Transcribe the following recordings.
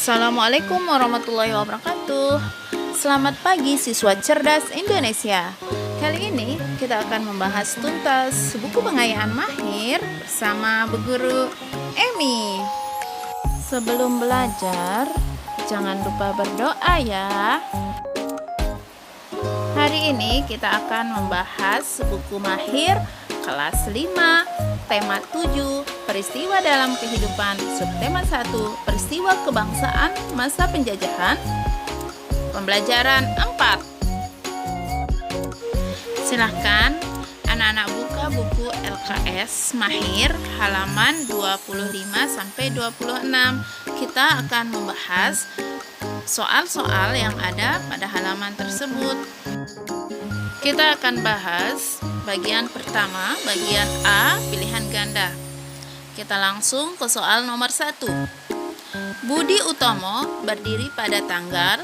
Assalamualaikum warahmatullahi wabarakatuh. Selamat pagi siswa cerdas Indonesia. Kali ini kita akan membahas tuntas buku pengayaan mahir bersama Bu Guru Emi. Sebelum belajar, jangan lupa berdoa ya. Hari ini kita akan membahas buku mahir kelas 5, tema 7, peristiwa dalam kehidupan, subtema 1, peristiwa kebangsaan masa penjajahan, pembelajaran 4. Silahkan anak-anak buka buku LKS Mahir halaman 25-26. Kita akan membahas soal-soal yang ada pada halaman tersebut. Kita akan bahas bagian pertama, bagian A, pilihan ganda. Kita langsung ke soal nomor 1. Budi Utomo berdiri pada tanggal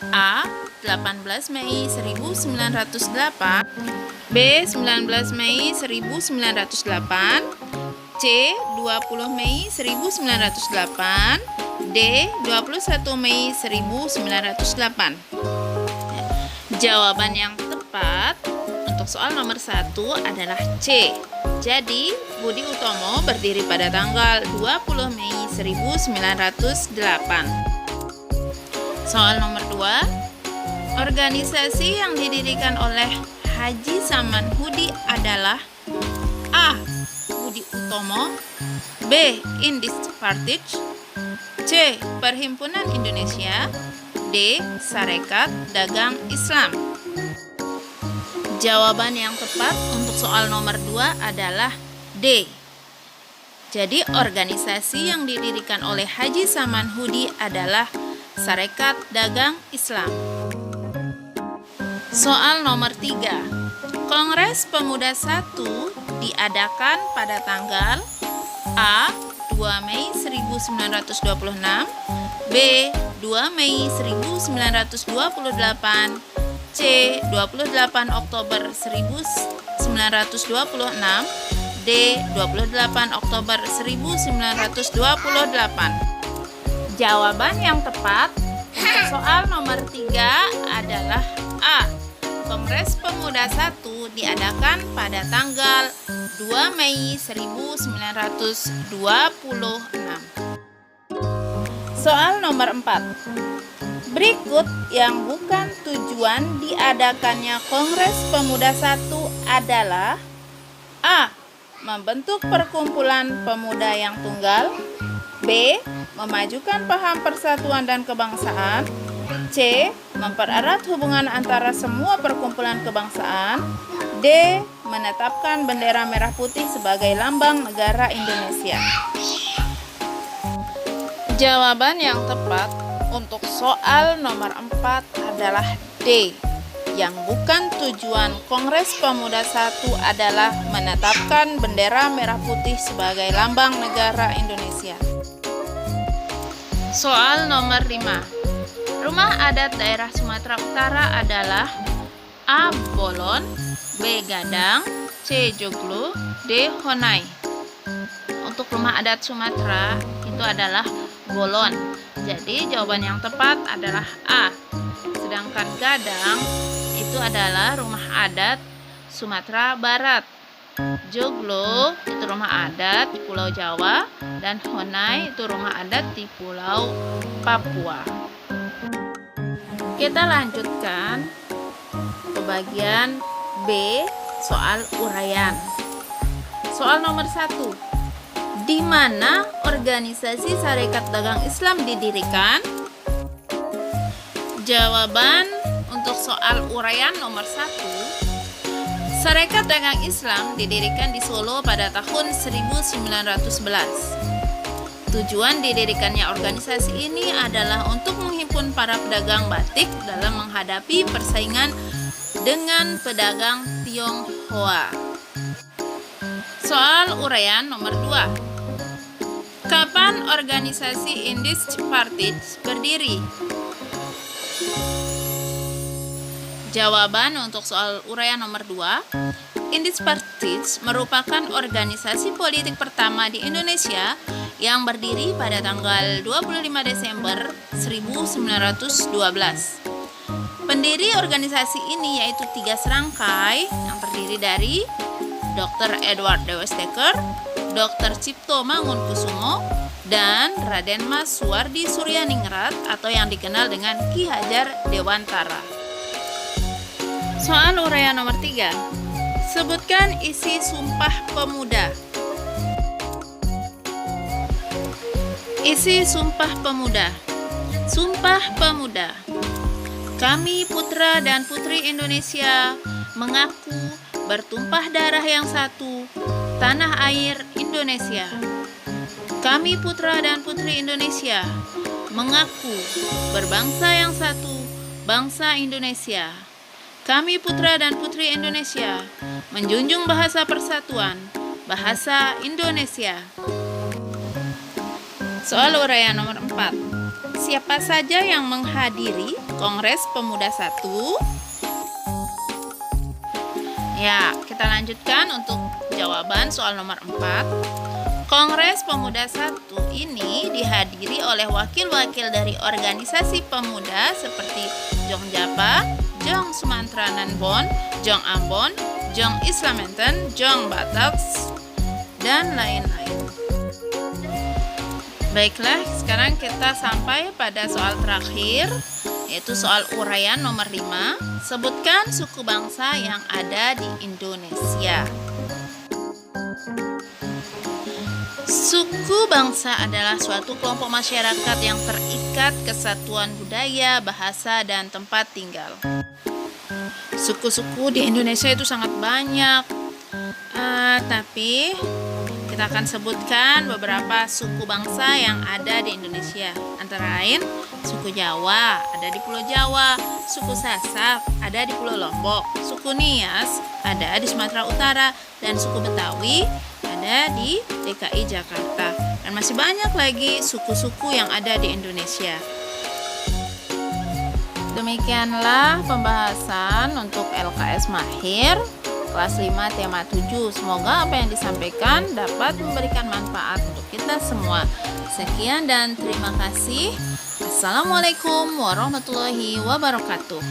A. 18 Mei 1908, B. 19 Mei 1908, C. 20 Mei 1908, D. 21 Mei 1908. Jawaban yang tepat untuk soal nomor 1 adalah C. Jadi, Budi Utomo berdiri pada tanggal 20 Mei 1908. Soal nomor 2. Organisasi yang didirikan oleh Haji Saman Hudi adalah A. Budi Utomo, B. Indis Partij, C. Perhimpunan Indonesia, D. Sarekat Dagang Islam. Jawaban yang tepat untuk soal nomor 2 adalah D. Jadi organisasi yang didirikan oleh Haji Saman Hudi adalah Sarekat Dagang Islam. Soal nomor 3. Kongres Pemuda 1 diadakan pada tanggal A. 2 Mei 1926, B. 2 Mei 1928, C. 28 Oktober 1926, D. 28 Oktober 1928. Jawaban yang tepat untuk soal nomor 3 adalah A. Kongres Pemuda 1 diadakan pada tanggal 2 Mei 1926. Soal nomor 4. Berikut yang bukan tujuan diadakannya Kongres Pemuda 1 adalah A. Membentuk perkumpulan pemuda yang tunggal, B. Memajukan paham persatuan dan kebangsaan, C. Mempererat hubungan antara semua perkumpulan kebangsaan, D. Menetapkan bendera merah putih sebagai lambang negara Indonesia. Jawaban yang tepat untuk soal nomor 4 adalah D. Yang bukan tujuan Kongres Pemuda 1 adalah menetapkan bendera merah putih sebagai lambang negara Indonesia. Soal nomor 5. Rumah adat daerah Sumatera Utara adalah A. Bolon, B. Gadang, C. Joglo, D. Honai. Untuk rumah adat Sumatera itu adalah Bolon. Jadi jawaban yang tepat adalah A. Sedangkan Gadang itu adalah rumah adat Sumatera Barat. Joglo itu rumah adat di Pulau Jawa, dan Honai itu rumah adat di Pulau Papua. Kita lanjutkan ke bagian B, soal uraian. Soal nomor 1. Di mana organisasi Sarekat Dagang Islam didirikan? Jawaban untuk soal uraian nomor 1. Sarekat Dagang Islam didirikan di Solo pada tahun 1911. Tujuan didirikannya organisasi ini adalah untuk menghimpun para pedagang batik dalam menghadapi persaingan dengan pedagang Tionghoa. Soal uraian nomor 2. Kapan organisasi Indis Partij berdiri? Jawaban untuk soal uraian nomor 2. Indis Partij merupakan organisasi politik pertama di Indonesia yang berdiri pada tanggal 25 Desember 1912. Pendiri organisasi ini yaitu 3 serangkai yang terdiri dari Dr. Edward Dewesdeker, Dr. Cipto Mangunkusumo, dan Raden Mas Suwardi Suryaningrat atau yang dikenal dengan Ki Hajar Dewantara. Soal uraian nomor 3. Sebutkan isi Sumpah Pemuda. Isi Sumpah Pemuda. Sumpah Pemuda. Kami putra dan putri Indonesia mengaku bertumpah darah yang satu, tanah air Indonesia. Kami putra dan putri Indonesia mengaku berbangsa yang satu, bangsa Indonesia. Kami putra dan putri Indonesia menjunjung bahasa persatuan, bahasa Indonesia. Soal uraian nomor 4. Siapa saja yang menghadiri Kongres Pemuda 1? Ya, kita lanjutkan untuk jawaban soal nomor 4. Kongres Pemuda 1 ini dihadiri oleh wakil-wakil dari organisasi pemuda seperti Jong Japa, Jong Sumantranan Bon, Jong Ambon, Jong Islamenten, Jong Bataks, dan lain-lain. Baiklah, sekarang kita sampai pada soal terakhir, yaitu soal uraian nomor 5. Sebutkan suku bangsa yang ada di Indonesia. Suku bangsa adalah suatu kelompok masyarakat yang terikat kesatuan budaya, bahasa, dan tempat tinggal. Suku-suku di Indonesia itu sangat banyak, tapi kita akan sebutkan beberapa suku bangsa yang ada di Indonesia. Antara lain, suku Jawa ada di Pulau Jawa, suku Sasak ada di Pulau Lombok, suku Nias ada di Sumatera Utara, dan suku Betawi ada di DKI Jakarta. Dan masih banyak lagi suku-suku yang ada di Indonesia. Demikianlah pembahasan untuk LKS Mahir kelas 5 tema 7. Semoga apa yang disampaikan dapat memberikan manfaat untuk kita semua. Sekian dan terima kasih. Assalamualaikum warahmatullahi wabarakatuh.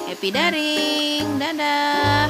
Happy daring. Dadah.